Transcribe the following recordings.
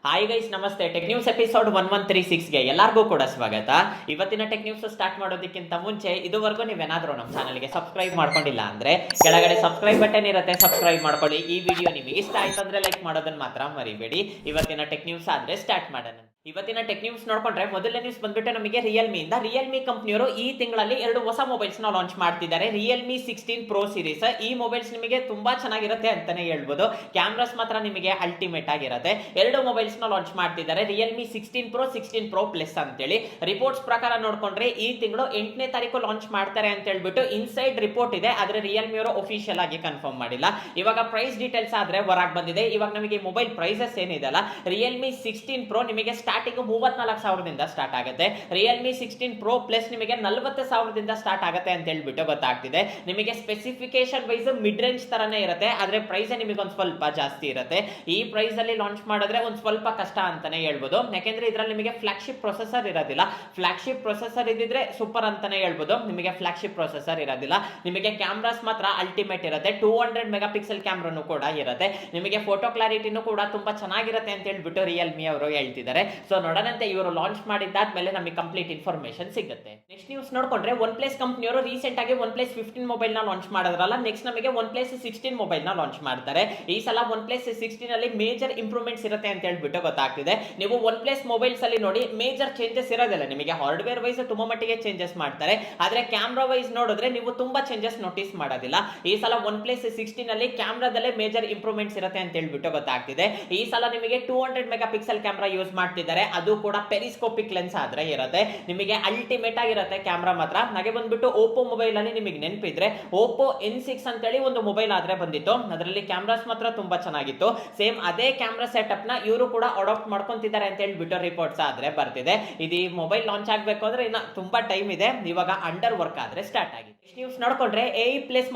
Hi guys, ನಮಸ್ತೆ. Tech news episode 1136ಗೆ ಎಲ್ಲರಿಗೂ ಕೂಡ ಸ್ವಾಗತ. ಇವತ್ತಿನ ಟೆಕ್ ನ್ಯೂಸ್ ಸ್ಟಾರ್ಟ್ ಮಾಡೋದಕ್ಕಿಂತ ಮುಂಚೆ ಇದುವರೆಗೂ ನೀವೇನಾದರೂ ನಮ್ಮ ಚಾನಲ್ಗೆ ಸಬ್ಸ್ಕ್ರೈಬ್ ಮಾಡ್ಕೊಂಡಿಲ್ಲ ಅಂದ್ರೆ ಕೆಳಗಡೆ ಸಬ್ಸ್ಕ್ರೈಬ್ ಬಟನ್ ಇರುತ್ತೆ, ಸಬ್ಸ್ಕ್ರೈಬ್ ಮಾಡ್ಕೊಳ್ಳಿ. ಈ ವಿಡಿಯೋ ನಿಮಗೆ ಇಷ್ಟ ಆಯ್ತು ಅಂದ್ರೆ ಲೈಕ್ ಮಾಡೋದನ್ನ ಮಾತ್ರ ಮರಿಬೇಡಿ. ಇವತ್ತಿನ ಟೆಕ್ ನ್ಯೂಸ್ ಆದ್ರೆ ಸ್ಟಾರ್ಟ್ ಮಾಡೋಣ. ಇವತ್ತಿನ ಟೆಕ್ ನ್ಯೂಸ್ ನೋಡ್ಕೊಂಡ್ರೆ ಮೊದಲನೇ ನ್ಯೂಸ್ ಬಂದ್ಬಿಟ್ಟು ನಮಗೆ ರಿಯಲ್ಮಿ ಕಂಪ್ನಿಯವರು ಈ ತಿಂಗಳಲ್ಲಿ ಎರಡು ಹೊಸ ಮೊಬೈಲ್ಸ್ ನ ಲಾಂಚ್ ಮಾಡ್ತಿದ್ದಾರೆ. Realme 16 pro series. ಈ ಮೊಬೈಲ್ಸ್ ನಿಮಗೆ ತುಂಬಾ ಚೆನ್ನಾಗಿರುತ್ತೆ ಅಂತಾನೆ ಹೇಳ್ಬೋದು. ಕ್ಯಾಮ್ರಾಸ್ ಮಾತ್ರ ನಿಮಗೆ ಅಲ್ಟಿಮೇಟ್ ಆಗಿರುತ್ತೆ. ಎರಡು ಮೊಬೈಲ್ಸ್ ನ ಲಾಂಚ್ ಮಾಡ್ತಿದ್ದಾರೆ, ರಿಯಲ್ಮಿ 16 ಪ್ರೋ ಪ್ಲಸ್ ಅಂತೇಳಿ. ರಿಪೋರ್ಟ್ಸ್ ಪ್ರಕಾರ ನೋಡ್ಕೊಂಡ್ರೆ ಈ ತಿಂಗಳು 8ನೇ ತಾರೀಕು ಲಾಂಚ್ ಮಾಡ್ತಾರೆ ಅಂತ ಹೇಳ್ಬಿಟ್ಟು ಇನ್ಸೈಡ್ ರಿಪೋರ್ಟ್ ಇದೆ, ಆದ್ರೆ ರಿಯಲ್ಮಿ ಅವರು ಅಫಿಷಿಯಲ್ ಆಗಿ ಕನ್ಫರ್ಮ್ ಮಾಡಿಲ್ಲ. ಇವಾಗ ಪ್ರೈಸ್ ಡೀಟೇಲ್ಸ್ ಆದ್ರೆ ಹೊರಗೆ ಬಂದಿದೆ. ಇವಾಗ ನಮಗೆ ಮೊಬೈಲ್ ಪ್ರೈಸಸ್ ಏನಿದೆಲ್ಲ, ರಿಯಲ್ಮಿ 16 ಪ್ರೋ ನಿಮಗೆ ಸ್ಟಾರ್ಟಿಂಗ್ 34,000ದಿಂದ ಸ್ಟಾರ್ಟ್ ಆಗುತ್ತೆ. ರಿಯಲ್ಮಿ 16 ಪ್ರೋ ಪ್ಲಸ್ ನಿಮಗೆ 40,000ದಿಂದ ಸ್ಟಾರ್ಟ್ ಆಗುತ್ತೆ ಅಂತ ಹೇಳ್ಬಿಟ್ಟು ಗೊತ್ತಾಗ್ತಿದೆ. ನಿಮಗೆ ಸ್ಪೆಸಿಫಿಕೇಶನ್ ವೈಸ್ ಮಿಡ್ ರೇಂಜ್ ತರನೇ ಇರುತ್ತೆ, ಆದ್ರೆ ಪ್ರೈಸ್ ನಿಮಗೆ ಒಂದು ಸ್ವಲ್ಪ ಜಾಸ್ತಿ ಇರುತ್ತೆ. ಈ ಪ್ರೈಸ್ ಅಲ್ಲಿ ಲಾಂಚ್ ಮಾಡಿದ್ರೆ ಒಂದು ಸ್ವಲ್ಪ ಕಷ್ಟ ಅಂತಾನೆ ಹೇಳ್ಬೋದು. ಯಾಕೆಂದ್ರೆ ಇದರಲ್ಲಿ ನಿಮಗೆ ಫ್ಲಾಗ್ಶಿಪ್ ಪ್ರೊಸೆಸರ್ ಇರೋದಿಲ್ಲ. ಫ್ಲಾಗ್ಶಿಪ್ ಪ್ರೊಸೆಸರ್ ಇದ್ದಿದ್ರೆ ಸೂಪರ್ ಅಂತಾನೆ ಹೇಳ್ಬೋದು. ನಿಮಗೆ ಫ್ಲಾಗ್ಶಿಪ್ ಪ್ರೊಸೆಸರ್ ಇರೋದಿಲ್ಲ. ನಿಮಗೆ ಕ್ಯಾಮ್ರಾಸ್ ಮಾತ್ರ ಅಲ್ಟಿಮೇಟ್ ಇರುತ್ತೆ. 200 ಮೆಗಾ ಪಿಕ್ಸೆಲ್ ಕ್ಯಾಮ್ರಾನು ಕೂಡ ಇರುತ್ತೆ. ನಿಮಗೆ ಫೋಟೋ ಕ್ಲಾರಿಟಿನೂ ಕೂಡ ತುಂಬಾ ಚೆನ್ನಾಗಿರುತ್ತೆ ಅಂತ ಹೇಳ್ಬಿಟ್ಟು ರಿಯಲ್ಮಿ ಅವರು ಹೇಳ್ತಿದ್ದಾರೆ. ಸೊ ನೋಡೋಣಂತೆ ಇವರು ಲಾಂಚ್ ಮಾಡಿದ್ದಾದ್ಮೇಲೆ ನಮಗೆ ಕಂಪ್ಲೀಟ್ ಇನ್ಫಾರ್ಮೇಶನ್ ಸಿಗುತ್ತೆ. ನೆಕ್ಸ್ಟ್ ನ್ಯೂಸ್ ನೋಡ್ಕೊಂಡ್ರೆ ಒನ್ ಪ್ಲಸ್ ಕಂಪ್ನಿಯವರು ರೀಸೆಂಟ್ ಆಗಿ ಒನ್ ಪ್ಲಸ್ 15 ಮೊಬೈಲ್ ನ ಲಾಂಚ್ ಮಾಡಿದ್ರಲ್ಲ, ನೆಕ್ಸ್ಟ್ ನಮಗೆ ಒನ್ ಪ್ಲಸ್ 16 ಮೊಬೈಲ್ ನ ಲಾಂಚ್ ಮಾಡ್ತಾರೆ. ಈ ಸಲ ಒನ್ ಪ್ಲಸ್ 16 ಅಲ್ಲಿ ಮೇಜರ್ ಇಂಪ್ರೂವ್ಮೆಂಟ್ಸ್ ಇರುತ್ತೆ ಅಂತ ಹೇಳ್ಬಿಟ್ಟು ಗೊತ್ತಾಗ್ತಿದೆ. ನೀವು ಒನ್ ಪ್ಲಸ್ ಮೊಬೈಲ್ಸ್ ಅಲ್ಲಿ ನೋಡಿ ಮೇಜರ್ ಚೇಂಜಸ್ ಇರೋದಿಲ್ಲ. ನಿಮಗೆ ಹಾರ್ಡ್ವೇರ್ ವೈಸ್ ತುಂಬಾ ಮಟ್ಟಿಗೆ ಚೇಂಜಸ್ ಮಾಡ್ತಾರೆ, ಆದ್ರೆ ಕ್ಯಾಮ್ರಾ ವೈಸ್ ನೋಡಿದ್ರೆ ನೀವು ತುಂಬಾ ಚೇಂಜಸ್ ನೋಟಿಸ್ ಮಾಡೋದಿಲ್ಲ. ಈ ಸಲ ಒನ್ ಪ್ಲಸ್ 16 ಅಲ್ಲಿ ಕ್ಯಾಮ್ರಾದಲ್ಲೇ ಮೇಜರ್ ಇಂಪ್ರೂವ್ಮೆಂಟ್ಸ್ ಇರುತ್ತೆ ಅಂತ ಹೇಳ್ಬಿಟ್ಟು ಗೊತ್ತಾಗ್ತಿದೆ. ಈ ಸಲ ನಿಮಗೆ 200 ಮೆಗಾ ಪಿಕ್ಸೆಲ್ ಕ್ಯಾಮ್ರಾ ಯೂಸ್ ಮಾಡ್ತಿದ್ದಾರೆ, ಅದು ಕೂಡ ಪೆರಿಸ್ಕೋಪಿಕ್ ಲೆನ್ಸ್ ಆದ್ರೆ ಇರುತ್ತೆ. ನಿಮಗೆ ಅಲ್ಟಿಮೇಟ್ ಆಗಿರುತ್ತೆ ಕ್ಯಾಮ್ರಾ ಮಾತ್ರ. ಹಾಗೆ ಬಂದ್ಬಿಟ್ಟು ಓಪೋ ಮೊಬೈಲ್ ಅಲ್ಲಿ ನಿಮಗೆ ನೆನಪಿದ್ರೆ ಓಪೋ N6 ಅಂತೇಳಿ ಒಂದು ಮೊಬೈಲ್ ಆದ್ರೆ ಬಂದಿತ್ತು, ಅದರಲ್ಲಿ ಕ್ಯಾಮ್ರಾಸ್ ಮಾತ್ರ ತುಂಬಾ ಚೆನ್ನಾಗಿತ್ತು. ಸೇಮ್ ಅದೇ ಕ್ಯಾಮ್ರಾ ಸೆಟಪ್ ನ ಇವರು ಕೂಡ ಅಡಾಪ್ಟ್ ಮಾಡ್ಕೊಂತಿದ್ದಾರೆ ಅಂತ ಹೇಳ್ಬಿಟ್ಟು ರಿಪೋರ್ಟ್ಸ್ ಆದ್ರೆ ಬರ್ತಿದೆ. ಇದು ಮೊಬೈಲ್ ಲಾಂಚ್ ಆಗ್ಬೇಕು ಅಂದ್ರೆ ಇನ್ನ ತುಂಬಾ ಟೈಮ್ ಇದೆ. ಇವಾಗ ಅಂಡರ್ ವರ್ಕ್ ಆದ್ರೆ ಸ್ಟಾರ್ಟ್ ಆಗಿದೆ. ನ್ಯೂಸ್ ನೋಡ್ಕೊಂಡ್ರೆ A+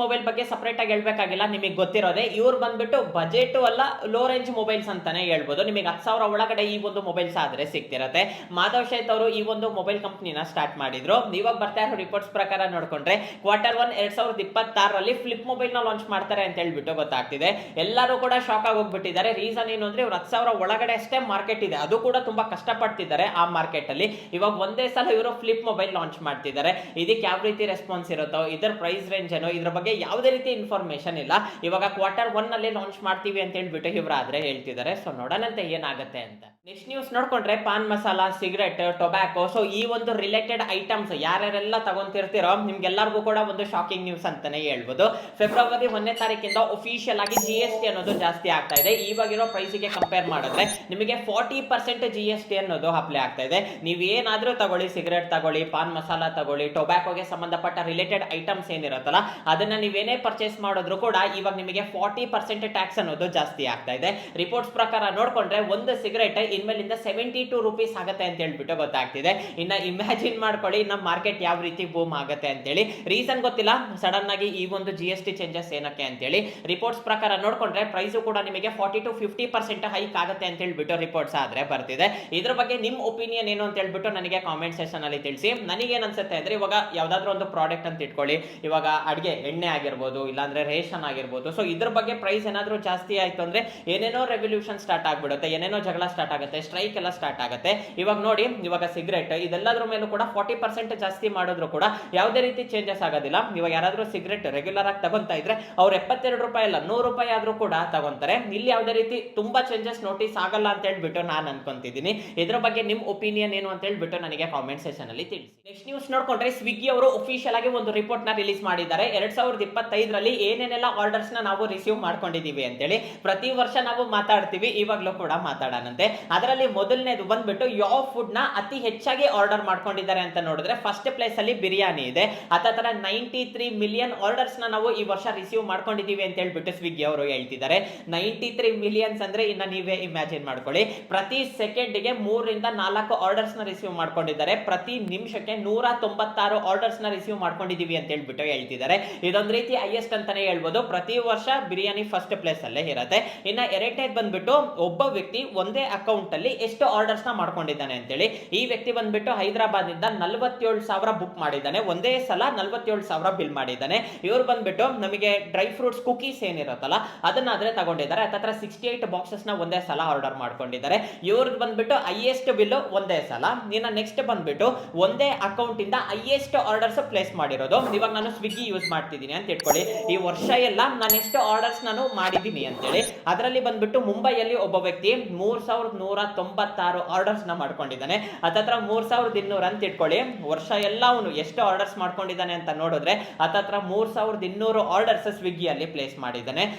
ಮೊಬೈಲ್ ಬಗ್ಗೆ ಸಪರೇಟ್ ಆಗಿ ಹೇಳ್ಬೇಕಾಗಿಲ್ಲ, ನಿಮಗೆ ಗೊತ್ತಿರೋದೆ. ಇವ್ರು ಬಂದ್ಬಿಟ್ಟು ಬಜೆಟ್ ಅಲ್ಲ ಲೋ ರೇಂಜ್ ಮೊಬೈಲ್ಸ್ ಅಂತಾನೆ ಹೇಳ್ಬೋದು. ನಿಮಗೆ 10,000 ಒಳಗಡೆ ಈ ಒಂದು ಮೊಬೈಲ್ಸ್ ಆದ್ರೆ ಸಿಗ್ತಿರತ್ತೆ. ಮಾಧವ್ ಶೇತ್ ಅವರು ಈ ಒಂದು ಮೊಬೈಲ್ ಕಂಪ್ನಿನ ಸ್ಟಾರ್ಟ್ ಮಾಡಿದ್ರು. ಇವಾಗ ಬರ್ತಾ ಇರೋ ರಿಪೋರ್ಟ್ಸ್ ಪ್ರಕಾರ ನೋಡ್ಕೊಂಡ್ರೆ Q1 2026ರಲ್ಲಿ ಫ್ಲಿಪ್ ಮೊಬೈಲ್ ನ ಲಾಂಚ್ ಮಾಡ್ತಾರೆ ಅಂತ ಹೇಳ್ಬಿಟ್ಟು ಗೊತ್ತಾಗ್ತಿದೆ. ಎಲ್ಲರೂ ಕೂಡ ಶಾಕ್ ಆಗಿ ಹೋಗ್ಬಿಟ್ಟಿದ್ದಾರೆ. ರೀಸನ್ ಏನು ಅಂದ್ರೆ ಇವ್ರು 10,000 ಒಳಗಡೆ ಅಷ್ಟೇ ಮಾರ್ಕೆಟ್ ಇದೆ, ಅದು ಕೂಡ ತುಂಬಾ ಕಷ್ಟಪಡ್ತಿದ್ದಾರೆ ಆ ಮಾರ್ಕೆಟ್ ಅಲ್ಲಿ. ಇವಾಗ ಒಂದೇ ಸಲ ಇವರು ಫ್ಲಿಪ್ ಮೊಬೈಲ್ ಲಾಂಚ್ ಮಾಡ್ತಿದ್ದಾರೆ. ಇದಕ್ಕೆ ಯಾವ ರೀತಿ ರೆಸ್ಪಾನ್ಸ್ ಇರುತ್ತೋ, ಇದರ ಪ್ರೈಸ್ ರೇಂಜ್ ಏನೋ, ಇದ್ರ ಬಗ್ಗೆ ಯಾವುದೇ ರೀತಿ ಇನ್ಫಾರ್ಮೇಶನ್ ಇಲ್ಲ. ಇವಾಗ Q1 ನಲ್ಲಿ ಲಾಂಚ್ ಮಾಡ್ತೀವಿ ಅಂತ ಹೇಳ್ಬಿಟ್ಟು ಇವರಾದ್ರೆ ಹೇಳ್ತಿದ್ದಾರೆ. ಸೊ ನೋಡೋಣಂತೆ ಏನಾಗುತ್ತೆ ಅಂತ. ನೆಕ್ಸ್ಟ್ ನ್ಯೂಸ್ ನೋಡ್ಕೊಂಡ್ರೆ pan masala, cigarette, tobacco, so ಈ ಒಂದು ರಿಲೇಟೆಡ್ ಐಟಮ್ಸ್ ಯಾರ್ಯಾರೆಲ್ಲ ತಗೊಂತಿರ್ತಿರೋ ನಿಮ್ಗೆಲ್ಲರಿಗೂ ಕೂಡ ಒಂದು ಶಾಕಿಂಗ್ ನ್ಯೂಸ್ ಅಂತಾನೆ ಹೇಳ್ಬೋದು. ಫೆಬ್ರವರಿ 1ನೇ ತಾರೀಕಿಂದ ಅಫಿಷಿಯಲ್ ಆಗಿ GST ಅನ್ನೋದು ಜಾಸ್ತಿ ಆಗ್ತಾ ಇದೆ. ಇವಾಗಿರೋ ಪ್ರೈಸಿಗೆ ಕಂಪೇರ್ ಮಾಡಿದ್ರೆ ನಿಮಗೆ 40% GST ಅನ್ನೋದು ಅಪ್ಲೈ ಆಗ್ತಾ ಇದೆ. ನೀವೇನಾದ್ರೂ ತಗೊಳ್ಳಿ, ಸಿಗರೆಟ್ ತಗೊಳ್ಳಿ, ಪಾನ್ ಮಸಾಲ ತಗೊಳ್ಳಿ, ಟೊಬ್ಯಾಕೋಗೆ ಸಂಬಂಧಪಟ್ಟ ರಿಲೇಟೆಡ್ ಐಟಮ್ಸ್ ಏನಿರುತ್ತಲ್ಲ ಅದನ್ನ ನೀವೇನೇ ಪರ್ಚೇಸ್ ಮಾಡಿದ್ರು ಕೂಡ ಇವಾಗ ನಿಮಗೆ 40% ಟ್ಯಾಕ್ಸ್ ಅನ್ನೋದು ಜಾಸ್ತಿ ಆಗ್ತಾ ಇದೆ. ರಿಪೋರ್ಟ್ಸ್ ಪ್ರಕಾರ ನೋಡ್ಕೊಂಡ್ರೆ ಒಂದು ಸಿಗರೆಟ್ ಇನ್ಮೇಲಿಂದ 72 ರೂಪೀಸ್ ಆಗುತ್ತೆ ಅಂತ ಹೇಳ್ಬಿಟ್ಟು ಗೊತ್ತಾಗ್ತಿದೆ. ಇನ್ನ ಇಮ್ಯಾಜಿನ್ ಮಾಡ್ಕೊಳ್ಳಿ ನಮ್ಮ ಮಾರ್ಕೆಟ್ ಯಾವ ರೀತಿ ಬೂಮ್ ಆಗುತ್ತೆ ಅಂತೇಳಿ. ರೀಸನ್ ಗೊತ್ತಿಲ್ಲ, ಸಡನ್ ಆಗಿ ಈ ಒಂದು GST ಚೇಂಜಸ್ ಏನಕ್ಕೆ ಅಂತೇಳಿ. ರಿಪೋರ್ಟ್ಸ್ ಪ್ರಕಾರ ನೋಡ್ಕೊಂಡ್ರೆ ಪ್ರೈಸ್ ಕೂಡ ನಿಮಗೆ 40 to 50% ಹೈಕ್ ಆಗುತ್ತೆ ಅಂತ ಹೇಳ್ಬಿಟ್ಟು ರಿಪೋರ್ಟ್ಸ್ ಆದ್ರೆ ಬರ್ತಿದೆ. ಇದ್ರ ಬಗ್ಗೆ ನಿಮ್ ಒಪಿನಿಯನ್ ಏನು ಅಂತ ಹೇಳ್ಬಿಟ್ಟು ನನಗೆ ಕಾಮೆಂಟ್ ಸೆಕ್ಷನ್ ಅಲ್ಲಿ ತಿಳಿಸಿ. ನನಗೇನ್ ಅನ್ಸುತ್ತೆ ಅಂದ್ರೆ ಇವಾಗ ಯಾವ್ದಾದ್ರು ಒಂದು ಪ್ರಾಡಕ್ಟ್ ಅಂತ ಇಟ್ಕೊಳ್ಳಿ, ಇವಾಗ ಅಡಿಗೆ ಎಣ್ಣೆ ಆಗಿರ್ಬೋದು, ಇಲ್ಲಾಂದ್ರೆ ರೇಷನ್ ಆಗಿರ್ಬೋದು, ಸೊ ಇದ್ರ ಬಗ್ಗೆ ಪ್ರೈಸ್ ಏನಾದ್ರೂ ಜಾಸ್ತಿ ಆಯ್ತು ಅಂದ್ರೆ ಏನೇನೋ ರೆವಲ್ಯೂಷನ್ ಸ್ಟಾರ್ಟ್ ಆಗ್ಬಿಡುತ್ತೆ, ಏನೇನೋ ಜಗಳ ಸ್ಟಾರ್ಟ್ ಆಗುತ್ತೆ, ಸ್ಟ್ರೈಕ್ ಎಲ್ಲ ಸ್ಟಾರ್ಟ್ ಆಗುತ್ತೆ. ಇವಾಗ ನೋಡಿ, ಇವಾಗ ಸಿಗರೆಟ್ ಇದೆಲ್ಲದ್ರ ಮೇಲೂ ಕೂಡ 40% ಜಾಸ್ತಿ ಮಾಡಿದ್ರು ಕೂಡ ಯಾವುದೇ ರೀತಿ ಚೇಂಜಸ್ ಆಗೋದಿಲ್ಲ. ಇವಾಗ ಯಾರಾದ್ರೂ ಸಿಗರೆಟ್ ರೆಗ್ಯುಲರ್ ಆಗಿ ತಗೊಂತಾ ಇದ್ರೆ ಅವ್ರು 72 ರೂಪಾಯಿ ಅಲ್ಲ 100 ರೂಪಾಯಿ ಆದ್ರೂ ಕೂಡ ತಗೊಂತಾರೆ. ಇಲ್ಲಿ ಯಾವುದೇ ರೀತಿ ತುಂಬಾ ಚೇಂಜಸ್ ನೋಟಿಸ್ ಆಗಲ್ಲ ಅಂತ ಹೇಳ್ಬಿಟ್ಟು ನಾನು ಅನ್ಕೊಂತಿದ್ದೀನಿ. ಇದ್ರ ಬಗ್ಗೆ ನಿಮ್ ಒಪಿನಿಯನ್ ಏನು ಅಂತ ಹೇಳ್ಬಿಟ್ಟು ನನಗೆ ಕಾಮೆಂಟ್ ಸೆಕ್ಷನ್ ಅಲ್ಲಿ ತಿಳಿಸಿ. ನೆಕ್ಸ್ಟ್ ನ್ಯೂಸ್ ನೋಡ್ಕೊಂಡ್ರೆ ಸ್ವಿಗ್ಗಿ ಅವರು ಅಫಿಷಿಯಲ್ ಆಗಿ ಒಂದು ರಿಪೋರ್ಟ್ ನ ರಿಲೀಸ್ ಮಾಡಿದ್ದಾರೆ. 2025ರಲ್ಲಿ ಏನೇನೆಲ್ಲ ಆರ್ಡರ್ಸ್ ನ ನಾವು ರಿಸೀವ್ ಮಾಡ್ಕೊಂಡಿದೀವಿ ಅಂತೇಳಿ. ಪ್ರತಿ ವರ್ಷ ನಾವು ಮಾತಾಡ್ತೀವಿ, ಇವಾಗ್ಲೂ ಕೂಡ ಮಾತಾಡೋಣಂತೆ. ಅದರಲ್ಲಿ ಮೊದಲನೇದು ಬಂದ್ಬಿಟ್ಟು ಯಾವ ಫುಡ್ ನ ಅತಿ ಹೆಚ್ಚಾಗಿ ಆರ್ಡರ್ ಮಾಡ್ಕೊಂಡಿದ್ದಾರೆ ಅಂತ ನೋಡಿದ್ರೆ ಫಸ್ಟ್ ಪ್ಲೇಸ್ ಅಲ್ಲಿ ಬಿರಿಯಾನಿ ಇದೆ. ಹತ್ತತ್ರ 93 ಮಿಲಿಯನ್ ಆರ್ಡರ್ಸ್ ನ ನಾವು ಈ ವರ್ಷ ರಿಸೀವ್ ಮಾಡ್ಕೊಂಡಿದೀವಿ ಅಂತ ಹೇಳ್ಬಿಟ್ಟು ಸ್ವಿಗ್ಗಿ ಅವರು ಹೇಳ್ತಿದ್ದಾರೆ. 93 ಮಿಲಿಯನ್ಸ್ ಅಂದ್ರೆ ಇನ್ನ ನೀವೇ ಇಮ್ಯಾಜಿನ್ ಮಾಡ್ಕೊಳ್ಳಿ. ಪ್ರತಿ ಸೆಕೆಂಡ್ಗೆ 3 ರಿಂದ 4 ಆರ್ಡರ್ಸ್ ನ ರಿಸೀವ್ ಮಾಡ್ಕೊಂಡಿದ್ದಾರೆ. ಪ್ರತಿ ನಿಮಿಷಕ್ಕೆ 196 ಆರ್ಡರ್ಸ್ ನ ರಿಸೀವ್ ಮಾಡ್ಕೊಂಡಿದೀವಿ ಅಂತ ಹೇಳ್ಬಿಟ್ಟು ಹೇಳ್ತಿದ್ದಾರೆ. ಇದೊಂದು ರೀತಿ ಹೈಯೆಸ್ಟ್ ಅಂತಾನೆ ಹೇಳ್ಬೋದು. ಪ್ರತಿ ವರ್ಷ ಬಿರಿಯಾನಿ ಫಸ್ಟ್ ಪ್ಲೇಸ್ ಅಲ್ಲೇ ಇರುತ್ತೆ. ಇನ್ನ ಎರಡನೇದು ಬಂದ್ಬಿಟ್ಟು ಒಬ್ಬ ವ್ಯಕ್ತಿ ಒಂದೇ ಅಕೌಂಟ್ ಅಕೌಂಟ್ ಅಲ್ಲಿ ಎಷ್ಟು ಆರ್ಡರ್ಸ್ ನ ಮಾಡ್ಕೊಂಡಿದ್ದಾನೆ ಅಂತೇಳಿ. ಈ ವ್ಯಕ್ತಿ ಬಂದ್ಬಿಟ್ಟು ಹೈದರಾಬಾದ್ ಇಂದ 47,000 ಬುಕ್ ಮಾಡಿದ್ದಾನೆ, ಒಂದೇ ಸಲ 47,000 ಬಿಲ್ ಮಾಡಿದ್ದಾನೆ. ಇವ್ರು ಬಂದ್ಬಿಟ್ಟು ನಮಗೆ ಡ್ರೈ ಫ್ರೂಟ್ಸ್ ಕುಕೀಸ್ ಏನಿರುತ್ತಲ್ಲ ಅದನ್ನಾದ್ರೆ ತಗೊಂಡಿದ್ದಾರೆ, ಹತ್ತತ್ರ 68 ಬಾಕ್ಸಸ್ ನ ಒಂದೇ ಸಲ ಆರ್ಡರ್ ಮಾಡ್ಕೊಂಡಿದ್ದಾರೆ. ಇವ್ರದ್ದು ಬಂದ್ಬಿಟ್ಟು ಹೈಯೆಸ್ಟ್ ಬಿಲ್ ಒಂದೇ ಸಲ. ಇನ್ನ ನೆಕ್ಸ್ಟ್ ಬಂದ್ಬಿಟ್ಟು ಒಂದೇ ಅಕೌಂಟ್ ಇಂದ ಹೈಯೆಸ್ಟ್ ಆರ್ಡರ್ಸ್ ಪ್ಲೇಸ್ ಮಾಡಿರೋದು. ಇವಾಗ ನಾನು ಸ್ವಿಗ್ಗಿ ಯೂಸ್ ಮಾಡ್ತಿದ್ದೀನಿ ಅಂತ ಇಟ್ಕೊಳ್ಳಿ, ಈ ವರ್ಷ ಎಲ್ಲ ನಾನು ಎಷ್ಟು ಆರ್ಡರ್ಸ್ ನಾನು ಮಾಡಿದ್ದೀನಿ ಅಂತೇಳಿ. ಅದರಲ್ಲಿ ಬಂದ್ಬಿಟ್ಟು ಮುಂಬೈಯಲ್ಲಿ ಒಬ್ಬ ವ್ಯಕ್ತಿ 3,196 ಆರ್ಡರ್ಸ್ ನ ಮಾಡ್ಕೊಂಡಿದ್ದಾನೆ, ಹತ್ತತ್ರ 3,200 ಅಂತ ಇಟ್ಕೊಳ್ಳಿ. ವರ್ಷ ಎಲ್ಲ ಅವನು ಎಷ್ಟು ಆರ್ಡರ್ಸ್ ಮಾಡ್ಕೊಂಡಿದ್ದಾನೆ ಅಂತ ನೋಡಿದ್ರೆ ಹತ್ತತ್ರ 3,200 ಆರ್ಡರ್ಸ್ ಸ್ವಿಗ್ಗಿಯಲ್ಲಿ ಪ್ಲೇಸ್ ಮಾಡಿದ್ದಾನೆ.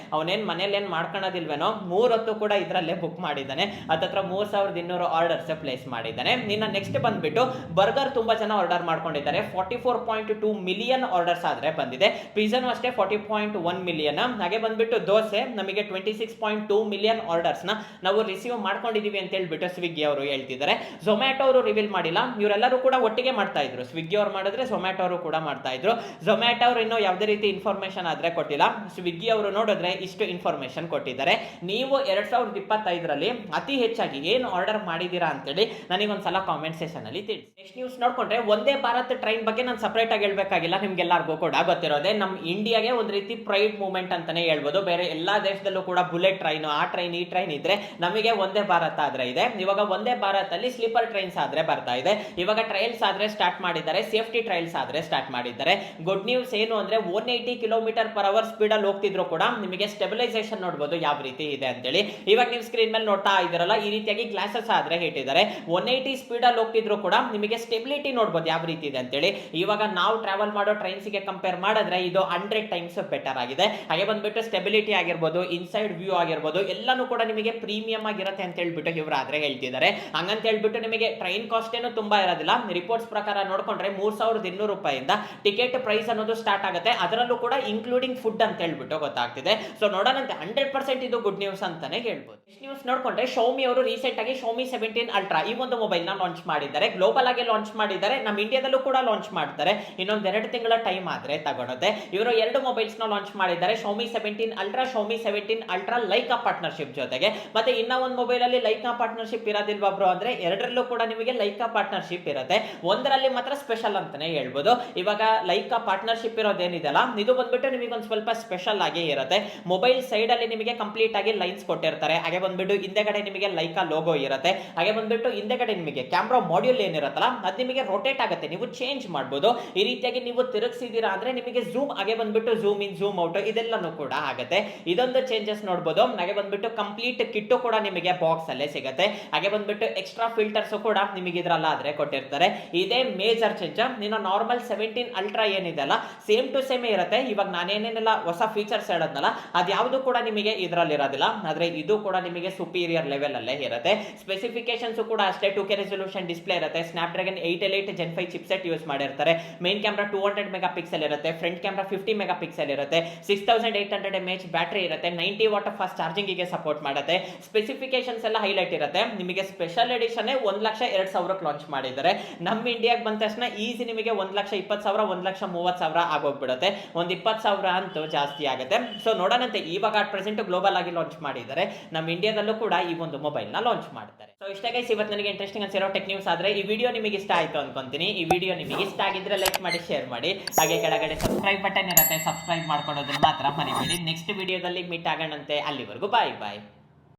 ಅವನೇನ್ ಮನೇಲಿ ಏನ್ ಮಾಡ್ಕೊಳ್ಳೋದಿಲ್ವೇನೋ, 3 ಹೊತ್ತು ಕೂಡ ಇದರಲ್ಲೇ ಬುಕ್ ಮಾಡಿದ್ದಾನೆ, ಹತ್ತತ್ರ 3,200 ಆರ್ಡರ್ಸ್ ಪ್ಲೇಸ್ ಮಾಡಿದ್ದಾನೆ. ಇನ್ನು ನೆಕ್ಸ್ಟ್ ಬಂದ್ಬಿಟ್ಟು ಬರ್ಗರ್ ತುಂಬಾ ಜನ ಆರ್ಡರ್ ಮಾಡ್ಕೊಂಡಿದ್ದಾರೆ, 44.2 ಮಿಲಿಯನ್ ಆರ್ಡರ್ಸ್ ಆದ್ರೆ ಬಂದಿದೆ. ಪಿಜ್ಜಾನು ಅಷ್ಟೇ 40.1 ಮಿಲಿಯನ್. ಹಾಗೆ ಬಂದ್ಬಿಟ್ಟು ದೋಸೆ ನಮಗೆ 26.2 ಮಿಲಿಯನ್ ಆರ್ಡರ್ಸ್ ನ ನಾವು ರಿಸೀವ್ ಮಾಡ್ಕೊಂಡಿದೀವಿ ಅಂತ ಹೇಳ್ಬಿಟ್ಟು ಸ್ವಿಗ್ಗಿ ಅವರು ಹೇಳ್ತಿದ್ದಾರೆ. ಝೊಮ್ಯಾಟೊ ಅವರು ರಿವೀಲ್ ಮಾಡಿಲ್ಲ, ಇವರೆಲ್ಲರೂ ಕೂಡ ಒಟ್ಟಿಗೆ ಮಾಡ್ತಾ ಇದ್ರು. ಸ್ವಿಗ್ಗಿ ಅವ್ರು ಮಾಡಿದ್ರೆ ಝೊಮ್ಯಾಟೊ ಅವರು ಕೂಡ ಮಾಡ್ತಾ ಇದ್ರು. ಝೊಮ್ಯಾಟೊ ಅವರು ಇನ್ನೂ ಯಾವುದೇ ರೀತಿ ಇನ್ಫಾರ್ಮೇಶನ್ ಆದ್ರೆ ಕೊಟ್ಟಿಲ್ಲ. ಸ್ವಿಗ್ಗಿ ಅವರು ನೋಡಿದ್ರೆ ಇಷ್ಟು ಇನ್ಫಾರ್ಮೇಶನ್ ಕೊಟ್ಟಿದ್ದಾರೆ. ನೀವು 2025ರಲ್ಲಿ ಅತಿ ಹೆಚ್ಚಾಗಿ ಏನು ಆರ್ಡರ್ ಮಾಡಿದೀರಾ ಅಂತೇಳಿ ನನಗೊಂದ್ಸಲ ಕಾಮೆಂಟ್ ಸೆಷನ್ ಅಲ್ಲಿ ತಿಳಿಸಿ. ನೆಕ್ಸ್ಟ್ ನ್ಯೂಸ್ ನೋಡ್ಕೊಂಡ್ರೆ ವಂದೇ ಭಾರತ್ ಟ್ರೈನ್ ಬಗ್ಗೆ ನಾನು ಸಪರೇಟ್ ಆಗಿ ಹೇಳ್ಬೇಕಾಗಿಲ್ಲ, ನಿಮ್ಗೆಲ್ಲರಿಗೂ ಕೂಡ ಗೊತ್ತಿರೋದೆ. ನಮ್ಮ ಇಂಡಿಯಾಗೆ ಒಂದು ರೀತಿ ಪ್ರೈಡ್ ಮೂವ್ಮೆಂಟ್ ಅಂತಾನೆ ಹೇಳ್ಬೋದು. ಬೇರೆ ಎಲ್ಲಾ ದೇಶದಲ್ಲೂ ಕೂಡ ಬುಲೆಟ್ ಟ್ರೈನ್, ಆ ಟ್ರೈನ್ ಈ ಟ್ರೈನ್ ಇದ್ರೆ, ನಮಗೆ ವಂದೇ ಭಾರತ್ ಆದ್ರೆ ಇದೆ. ಇವಾಗ ವಂದೇ ಭಾರತ್ ಅಲ್ಲಿ ಸ್ಲೀಪರ್ ಟ್ರೈನ್ಸ್ ಆದ್ರೆ ಬರ್ತಾ ಇದೆ. ಇವಾಗ ಟ್ರಯಲ್ಸ್ ಆದ್ರೆ ಸ್ಟಾರ್ಟ್ ಮಾಡಿದ್ದಾರೆ, ಸೇಫ್ಟಿ ಟ್ರಯಲ್ಸ್ ಆದ್ರೆ ಸ್ಟಾರ್ಟ್ ಮಾಡಿದ್ದಾರೆ. ಗುಡ್ ನ್ಯೂಸ್ ಏನು ಅಂದ್ರೆ 180 km/h ಸ್ಪೀಡ್ ಅಲ್ಲಿ ಹೋಗ್ತಿದ್ರು ಕೂಡ ನಿಮಗೆ ಸ್ಟೆಬಿಲೈಸೇಷನ್ ನೋಡಬಹುದು ಯಾವ ರೀತಿ ಇದೆ ಅಂತೇಳಿ. ಇವಾಗ ನೀವು ಸ್ಕ್ರೀನ್ ಮೇಲೆ ನೋಡ್ತಾ ಇದ್ದೀರಲ್ಲ, ಈ ರೀತಿಯಾಗಿ ಗ್ಲಾಸಸ್ ಆದ್ರೆ ಇಟ್ಟಿದ್ದಾರೆ. 180 ಸ್ಪೀಡ್ ಅಲ್ಲಿ ಹೋಗ್ತಿದ್ರು ಕೂಡ ನಿಮಗೆ ಸ್ಟೆಬಿಲಿಟಿ ನೋಡಬಹುದು ಯಾವ ರೀತಿ ಇದೆ ಅಂತೇಳಿ. ಇವಾಗ ನಾವು ಟ್ರಾವೆಲ್ ಮಾಡೋ ಟ್ರೈನ್ಸ್ ಗೆ ಕಂಪೇರ್ ಮಾಡಿದ್ರೆ ಇದು 100 ಟೈಮ್ಸ್ ಬೆಟರ್ ಆಗಿದೆ. ಹಾಗೆ ಬಂದ್ಬಿಟ್ಟು ಸ್ಟೆಬಿಲಿಟಿ ಆಗಿರ್ಬೋದು, ಇನ್ಸೈಡ್ ವ್ಯೂ ಆಗಿರ್ಬೋದು, ಎಲ್ಲಾನು ಕೂಡ ನಿಮಗೆ ಪ್ರೀಮಿಯಂ ಆಗಿರುತ್ತೆ ಅಂತ ಹೇಳ್ಬಿಟ್ಟು ಇವರು ಆದ್ರೆ ಹೇಳ್ತಿದ್ದಾರೆ. ಹಂಗಂತ ಹೇಳ್ಬಿಟ್ಟು ನಿಮಗೆ ಟ್ರೈನ್ ಕಾಸ್ಟ್ ಏನು ತುಂಬಾ ಇರೋದಿಲ್ಲ. ರಿಪೋರ್ಟ್ಸ್ ಪ್ರಕಾರ ನೋಡ್ಕೊಂಡ್ರೆ 3,200 ರೂಪಾಯಿಂದ ಟಿಕೆಟ್ ಪ್ರೈಸ್ ಅನ್ನೋದು ಸ್ಟಾರ್ಟ್ ಆಗುತ್ತೆ, ಅದರಲ್ಲೂ ಕೂಡ ಇನ್ಕ್ಲೂಡಿಂಗ್ ಫುಡ್ ಅಂತ ಹೇಳ್ಬಿಟ್ಟು ಗೊತ್ತಾಗ್ತಿದೆ. ಸೊ ನೋಡೋಣಂತೆ, 100% ಇದು ಗುಡ್ ನ್ಯೂಸ್ ಅಂತಾನೆ ಹೇಳ್ಬೋದು. ನೆಕ್ಸ್ಟ್ ನ್ಯೂಸ್ ನೋಡ್ಕೊಂಡ್ರೆ ಶೌಮಿ ಅವರು ರೀಸೆಂಟ್ ಆಗಿ ಶೌಮಿ 17 ಅಲ್ಟ್ರಾ ಈ ಒಂದು ಮೊಬೈಲ್ ನ ಲಾಂಚ್ ಮಾಡಿದ್ದಾರೆ. ಗ್ಲೋಬಲ್ ಆಗಿ ಲಾಂಚ್ ಮಾಡಿದ್ದಾರೆ, ನಮ್ಮ ಇಂಡಿಯಾದಲ್ಲೂ ಕೂಡ ಲಾಂಚ್ ಮಾಡ್ತಾರೆ. ಇನ್ನೊಂದ್ 2 ತಿಂಗಳ ಟೈಮ್ ಆದ್ರೆ ತಗೊಳುತ್ತೆ. ಇವರು 2 ಮೊಬೈಲ್ಸ್ ನ ಲಾಂಚ್ ಮಾಡಿದ್ದಾರೆ, Xiaomi 17 Ultra, Xiaomi 17 Ultra Leica partnership ಜೊತೆಗೆ. ಮತ್ತೆ ಇನ್ನ ಒಂದು ಮೊಬೈಲ್ ಅಲ್ಲಿ ಲೈಕಾ ಪಾರ್ಟ್ನರ್ಶಿಪ್ ಇರೋದಿಲ್ವಾ ಬ್ರೋ ಅಂದ್ರೆ, 2ರಲ್ಲೂ ಕೂಡ ನಿಮಗೆ ಲೈಕಾ ಪಾರ್ಟ್ನರ್ಶಿಪ್ ಇರುತ್ತೆ, 1ರಲ್ಲಿ ಮಾತ್ರ ಸ್ಪೆಷಲ್ ಅಂತಾನೆ ಹೇಳ್ಬೋದು. ಇವಾಗ ಲೈಕಾ ಪಾರ್ಟ್ನರ್ಶಿಪ್ ಇರೋದೇನಿದೆಲ್ಲ ಇದು ಬಂದ್ಬಿಟ್ಟು ನಿಮಗೆ ಒಂದು ಸ್ವಲ್ಪ ಸ್ಪೆಷಲ್ ಆಗಿ ಇರುತ್ತೆ. ಮೊಬೈಲ್ ಸೈಡ್ ಅಲ್ಲಿ ನಿಮಗೆ ಕಂಪ್ಲೀಟ್ ಆಗಿ ಲೈನ್ಸ್ ಕೊಟ್ಟಿರ್ತಾರೆ. ಹಾಗೆ ಬಂದ್ಬಿಟ್ಟು ಹಿಂದೆಗಡೆ ನಿಮಗೆ ಲೈಕಾ ಲೋಗೋ ಇರುತ್ತೆ. ಹಾಗೆ ಬಂದ್ಬಿಟ್ಟು ಹಿಂದೆಗಡೆ ನಿಮಗೆ ಕ್ಯಾಮ್ರಾ ಮಾಡ್ಯೂಲ್ ಏನಿರುತ್ತಲ್ಲ ಅದು ನಿಮಗೆ ರೊಟೇಟ್ ಆಗುತ್ತೆ, ನೀವು ಚೇಂಜ್ ಮಾಡಬಹುದು. ಈ ರೀತಿಯಾಗಿ ನೀವು ತಿರುಗಿಸಿದೀರಾ ಅಂದ್ರೆ ನಿಮಗೆ ಝೂಮ್, ಹಾಗೆ ಬಂದ್ಬಿಟ್ಟು ಝೂಮ್ ಇನ್ ಝೂಮ್ ಔಟ್ ಇದೆಲ್ಲನೂ ಕೂಡ ಆಗುತ್ತೆ. ಇದೊಂದು ಚೇಂಜಸ್ ನೋಡಬಹುದು. ಹಾಗೆ ಬಂದ್ಬಿಟ್ಟು ಕಂಪ್ಲೀಟ್ ಕಿಟ್ ಕೂಡ ನಿಮಗೆ ಬಾಕ್ಸ್ ಅಲ್ಲೇ ಸಿಗುತ್ತೆ. ಹಾಗೆ ಬಂದ್ಬಿಟ್ಟು ಎಕ್ಸ್ಟ್ರಾ ಫಿಲ್ಟರ್ಸ್ ಕೂಡ ನಿಮಗೆ ಇದ್ರಲ್ಲ ಆದ್ರೆ ಕೊಟ್ಟಿರ್ತಾರೆ. ಇದೇ ಮೇಜರ್ ಚೇಂಜ್. ನೀನು ನಾರ್ಮಲ್ 17 ಅಲ್ಟ್ರಾ ಏನಿದೆ ಅಲ್ಲ, ಸೇಮ್ ಟು ಸೇಮ್ ಇರುತ್ತೆ. ಇವಾಗ ನಾನೇನೆಲ್ಲ ಹೊಸ ಫೀಚರ್ಸ್ ಹೇಳದ್ನಲ್ಲ ಅದ್ಯಾವುದು ಕೂಡ ನಿಮಗೆ ಇದರಲ್ಲಿ ಇರೋದಿಲ್ಲ, ಆದ್ರೆ ಇದು ಕೂಡ ನಿಮಗೆ ಸುಪೀರಿಯರ್ ಲೆವೆಲ್ ಅಲ್ಲೇ ಇರುತ್ತೆ. ಸ್ಪೆಸಿಫಿಕೇಶನ್ಸ್ ಕೂಡ ಅಷ್ಟೇ, 2K ರೆಸಲ್ಯೂಷನ್ ಡಿಸ್ಪ್ಲೇ ಇರುತ್ತೆ. ಸ್ನ್ಯಾಪ್ಡ್ರ್ಯಾಗನ್ 888 Gen 5 ಚಿಪ್ಸೆಟ್ ಯೂಸ್ ಮಾಡಿರ್ತಾರೆ. ಮೇನ್ ಕ್ಯಾಮ್ರಾ 200 ಮೆಗಾ ಪಿಕ್ಸೆಲ್ ಇರುತ್ತೆ, ಫ್ರಂಟ್ ಕ್ಯಾಮ್ರಾ 50 ಮೆಗಾ ಪಿಕ್ಸೆಲ್ ಇರುತ್ತೆ, 6800 mAh ಬ್ಯಾಟರಿ ಇರುತ್ತೆ, 90 ವಾಟ್ ಫಾಸ್ಟ್ ಚಾರ್ಜಿಂಗ್ ಗೆ ಸಪೋರ್ಟ್ ಮಾಡುತ್ತೆ. ಸ್ಪೆಸಿಫಿಕೇಶನ್ಸ್ ಎಲ್ಲ ಹೈಲೈಟ್ ಇರುತ್ತೆ. ನಿಮಗೆ ಸ್ಪೆಷಲ್ ಎಡಿಷನ್ 1,02,000 ಲಾಂಚ್ ಮಾಡಿದ್ದಾರೆ. ನಮ್ಮ ಇಂಡಿಯಾಗೆ ಬಂದ ತಕ್ಷಣ ಈಸಿ ನಿಮಗೆ 1,20,000 1,30,000 ಆಗೋಗ್ಬಿಡುತ್ತೆ. ಒಂದು 20,000 ಅಂತೂ ಜಾಸ್ತಿ ಆಗುತ್ತೆ. ಸೊ ನೋಡೋಣಂತೆ, ಇವಾಗ ಪ್ರೆಸೆಂಟ್ ಗ್ಲೋಬಲ್ ಆಗಿ ಲಾಂಚ್ ಮಾಡಿದ್ದಾರೆ, ನಮ್ಮ ಇಂಡಿಯಾದಲ್ಲೂ ಕೂಡ ಈ ಒಂದು ಮೊಬೈಲ್ ನ ಲಾಂಚ್ ಮಾಡ್ತಾರೆ. ಸೊ ಇಷ್ಟೇ ಗೈಸ್, ಇವತ್ತು ನನಗೆ ಇಂಟ್ರೆಸ್ಟಿಂಗ್ ಅನ್ಸಿರೋ ಟೆಕ್ ನ್ಯೂಸ್ ಆದ್ರೆ ಈ ವಿಡಿಯೋ ನಿಮಗೆ ಇಷ್ಟ ಆಯ್ತು ಅನ್ಕೊಂತೀನಿ. ಈ ವಿಡಿಯೋ ನಿಮಗೆ ಇಷ್ಟ ಆಗಿದ್ರೆ ಲೈಕ್ ಮಾಡಿ, ಶೇರ್ ಮಾಡಿ. ಹಾಗೆ ಕೆಳಗಡೆ ಸಬ್ಸ್ಕ್ರೈಬ್ ಬಟನ್ ಇರುತ್ತೆ, ಸಬ್ಸ್ಕ್ರೈಬ್ ಮಾಡ್ಕೊಳ್ಳೋದನ್ನ ಮಾತ್ರ ಮರಿಬೇಡಿ. ನೆಕ್ಸ್ಟ್ ವಿಡಿಯೋದಲ್ಲಿ ಮೀಟ್ ಆಗೋಣಂತೆ, ಅಲ್ಲಿವರೆಗೂ ಬಾಯ್ ಬಾಯ್.